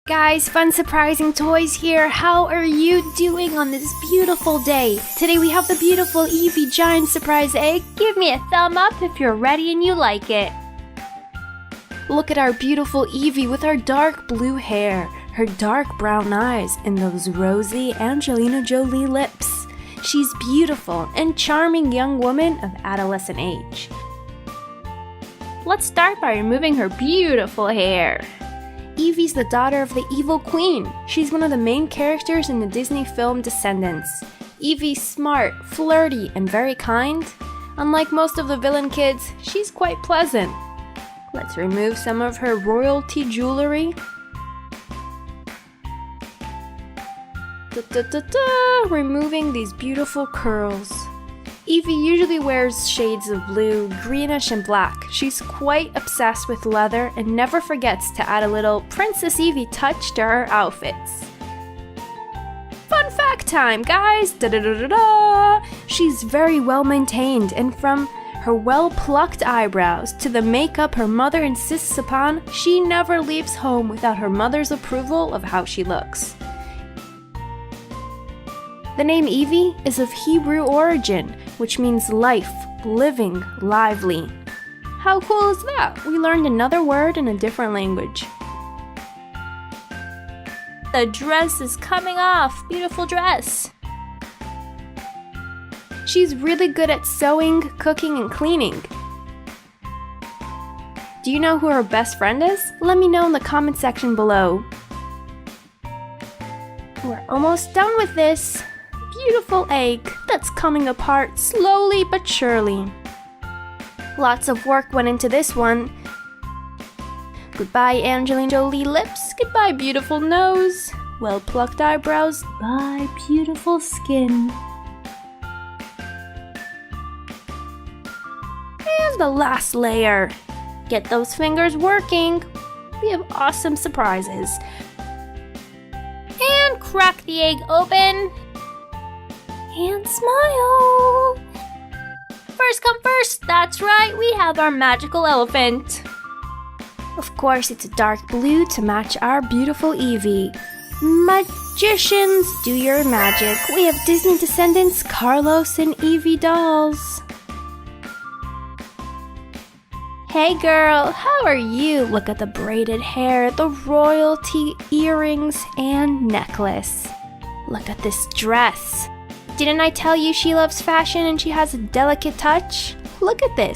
Guys, fun surprising toys here. How are you doing on this beautiful day? Today we have the beautiful Eevee giant surprise egg. Give me a thumb up if you're ready and you like it. Look at our beautiful Eevee with her dark blue hair, her dark brown eyes, and those rosy Angelina Jolie lips. She's beautiful and charming young woman of adolescent age. Let's start by removing her beautiful hair. Eevee's the daughter of the Evil Queen. She's one of the main characters in the Disney film Descendants. Eevee's smart, flirty, and very kind. Unlike most of the villain kids, she's quite pleasant. Let's remove some of her royalty jewelry. Removing these beautiful curls. Eevee usually wears shades of blue, greenish, and black. She's quite obsessed with leather and never forgets to add a little Princess Eevee touch to her outfits. Fun fact time, guys! Da-da-da-da-da! She's very well maintained, and from her well-plucked eyebrows to the makeup her mother insists upon, she never leaves home without her mother's approval of how she looks. The name Eevee is of Hebrew origin, which means life, living, lively. How cool is that? We learned another word in a different language. The dress is coming off. Beautiful dress. She's really good at sewing, cooking, and cleaning. Do you know who her best friend is? Let me know in the comment section below. We're almost done with this beautiful egg that's coming apart slowly but surely. Lots of work went into this one. Goodbye, Angelina Jolie lips. Goodbye, beautiful nose. Well-plucked eyebrows. Bye, beautiful skin. And the last layer. Get those fingers working. We have awesome surprises. And crack the egg open. And smile! First come first, that's right, we have our magical elephant. Of course, it's a dark blue to match our beautiful Eevee. Magicians, do your magic. We have Disney Descendants, Carlos, and Eevee dolls. Hey girl, how are you? Look at the braided hair, the royalty earrings, and necklace. Look at this dress. Didn't I tell you she loves fashion and she has a delicate touch? Look at this.